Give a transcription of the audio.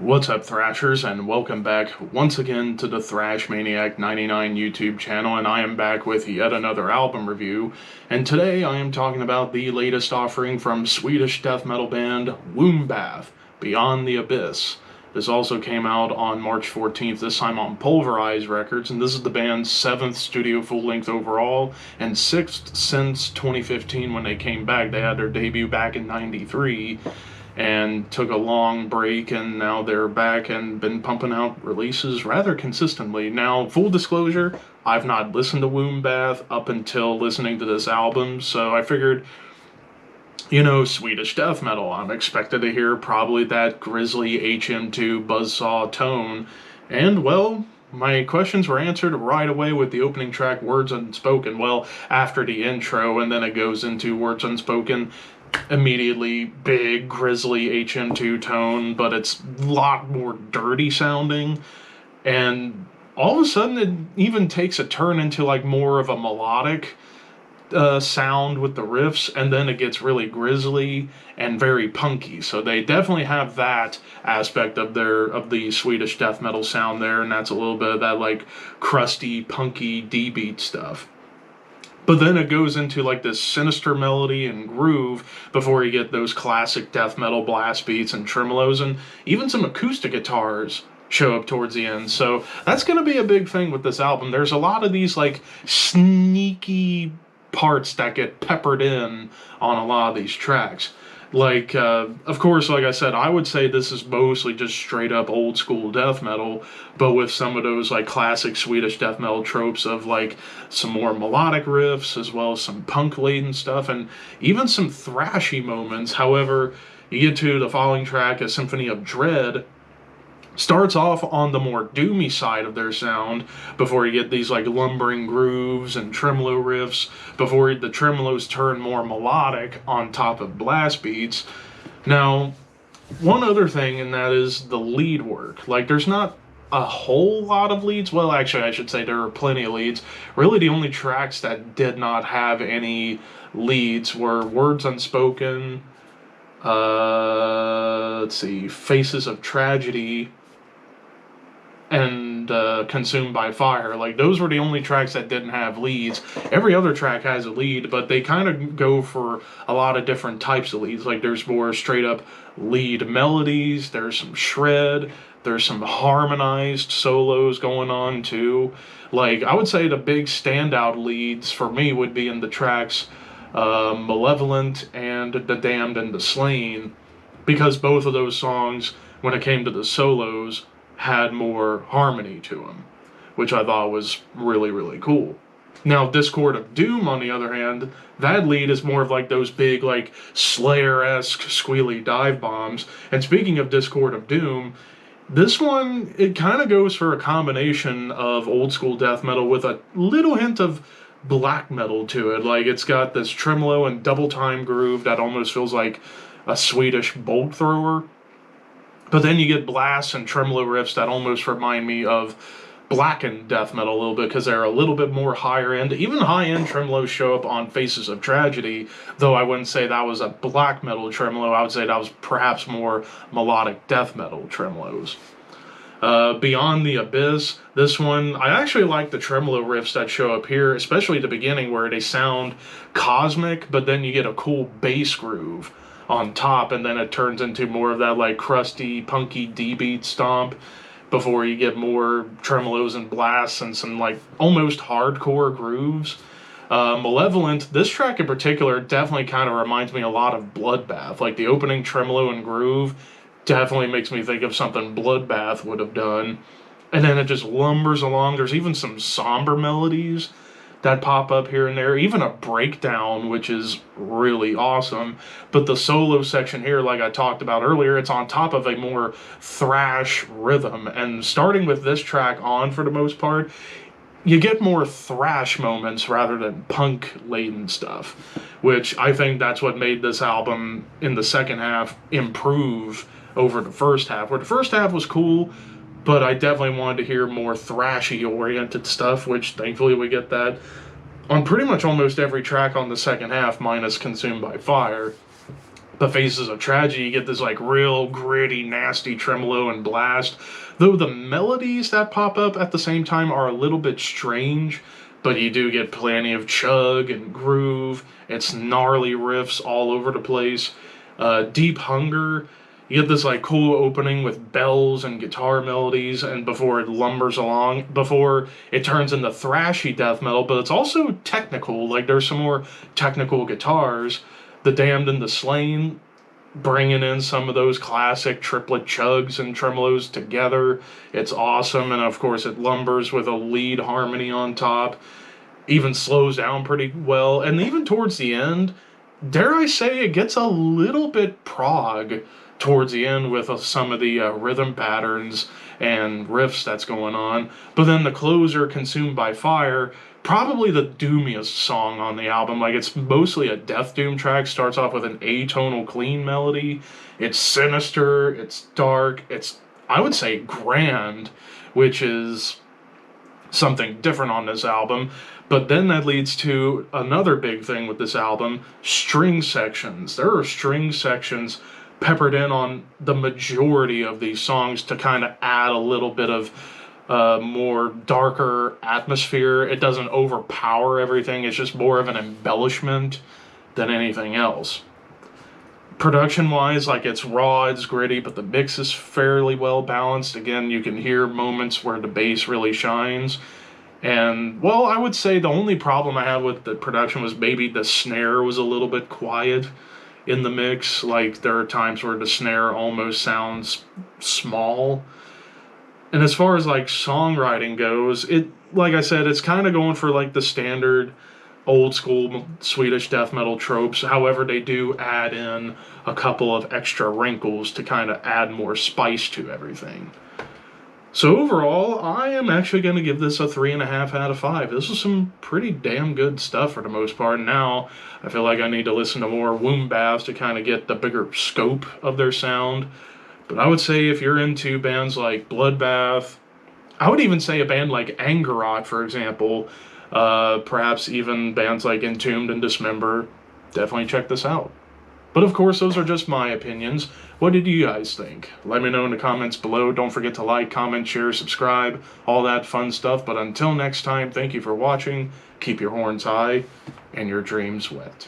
What's up, Thrashers, and welcome back once again to the Thrash Maniac 99 YouTube channel, and I am back with yet another album review, and today I am talking about the latest offering from Swedish death metal band Wombbath, Beyond the Abyss. This also came out on March 14th, this time on Pulverized Records, and this is the band's 7th studio full-length overall, and 6th since 2015 when they came back. They had their debut back in '93, and took a long break, and now they're back and been pumping out releases rather consistently. Now, full disclosure, I've not listened to Wombbath up until listening to this album, so I figured, Swedish death metal, I'm expected to hear probably that grisly HM2 buzzsaw tone, and, well, my questions were answered right away with the opening track, Words Unspoken. Well, after the intro, and then it goes into Words Unspoken, immediately big, grisly HM2 tone, but it's a lot more dirty sounding, and all of a sudden it even takes a turn into like more of a melodic sound with the riffs, and then it gets really grisly and very punky. So they definitely have that aspect of the Swedish death metal sound there, and that's a little bit of that like crusty, punky D-beat stuff. But then it goes into like this sinister melody and groove before you get those classic death metal blast beats and tremolos, and even some acoustic guitars show up towards the end. So that's going to be a big thing with this album. There's a lot of these like sneaky parts that get peppered in on a lot of these tracks. Like, of course, like I said, I would say this is mostly just straight up old school death metal, but with some of those like classic Swedish death metal tropes of like some more melodic riffs, as well as some punk laden stuff, and even some thrashy moments. However, you get to the following track, A Symphony of Dread, starts off on the more doomy side of their sound before you get these like lumbering grooves and tremolo riffs, before the tremolos turn more melodic on top of blast beats. Now, one other thing, and that is the lead work. Like, there's not a whole lot of leads. Well, actually, I should say there are plenty of leads. Really, the only tracks that did not have any leads were Words Unspoken, Faces of Tragedy, and Consumed by Fire. Like, those were the only tracks that didn't have leads. Every other track has a lead, but they kind of go for a lot of different types of leads. Like, there's more straight up lead melodies, there's some shred, there's some harmonized solos going on too. Like, I would say the big standout leads for me would be in the tracks Malevolent and The Damned and the Slain, because both of those songs, when it came to the solos, had more harmony to them, which I thought was really, really cool. Now, Discord of Doom, on the other hand, that lead is more of like those big, like, Slayer-esque squealy dive bombs. And speaking of Discord of Doom, this one, it kind of goes for a combination of old school death metal with a little hint of black metal to it. Like, it's got this tremolo and double time groove that almost feels like a Swedish bolt thrower. But then you get blasts and tremolo riffs that almost remind me of blackened death metal a little bit, because they're a little bit more higher end. Even high-end tremolos show up on Faces of Tragedy, though I wouldn't say that was a black metal tremolo. I would say that was perhaps more melodic death metal tremolos. Beyond the Abyss, this one, I actually like the tremolo riffs that show up here, especially at the beginning where they sound cosmic, but then you get a cool bass groove on top, and then it turns into more of that like crusty, punky D-beat stomp before you get more tremolos and blasts and some like almost hardcore grooves. Malevolent, this track in particular definitely kind of reminds me a lot of Bloodbath. Like, the opening tremolo and groove definitely makes me think of something Bloodbath would have done. And then it just lumbers along. There's even some somber melodies that pop up here and there, even a breakdown, which is really awesome. But the solo section here, like I talked about earlier, it's on top of a more thrash rhythm. And starting with this track on, for the most part, you get more thrash moments rather than punk-laden stuff, which I think that's what made this album in the second half improve over the first half, where the first half was cool, but I definitely wanted to hear more thrashy-oriented stuff, which thankfully we get that on pretty much almost every track on the second half, minus Consumed by Fire. the Faces of Tragedy, you get this like real gritty, nasty tremolo and blast. Though the melodies that pop up at the same time are a little bit strange, but you do get plenty of chug and groove. It's gnarly riffs all over the place. Deep Hunger, you get this like cool opening with bells and guitar melodies, and before it lumbers along, before it turns into thrashy death metal, but it's also technical. Like there's some more technical guitars. The Damned and the Slain, bringing in some of those classic triplet chugs and tremolos together. It's awesome, and of course it lumbers with a lead harmony on top. Even slows down pretty well, and even towards the end, dare I say, it gets a little bit prog towards the end with some of the rhythm patterns and riffs that's going on. But then the closer, Consumed by Fire, probably the doomiest song on the album. Like, it's mostly a death doom track. Starts off with an atonal clean melody. It's sinister, it's dark, it's, I would say, grand, which is something different on this album. But then that leads to another big thing with this album: string sections. There are string sections peppered in on the majority of these songs to kind of add a little bit of more darker atmosphere. It doesn't overpower everything, it's just more of an embellishment than anything else. Production wise, like, it's raw, it's gritty, but the mix is fairly well balanced. Again, you can hear moments where the bass really shines. And, well, I would say the only problem I had with the production was maybe the snare was a little bit quiet in the mix. Like, there are times where the snare almost sounds small. And as far as like songwriting goes, it, like I said, it's kind of going for like the standard old school Swedish death metal tropes. However, they do add in a couple of extra wrinkles to kind of add more spice to everything. So overall, I am actually going to give this a 3.5 out of 5. This is some pretty damn good stuff for the most part. Now, I feel like I need to listen to more Wombbath to kind of get the bigger scope of their sound. But I would say if you're into bands like Bloodbath, I would even say a band like Angerot, for example, perhaps even bands like Entombed and Dismember, definitely check this out. But of course, those are just my opinions. What did you guys think? Let me know in the comments below. Don't forget to like, comment, share, subscribe, all that fun stuff. But until next time, thank you for watching. Keep your horns high and your dreams wet.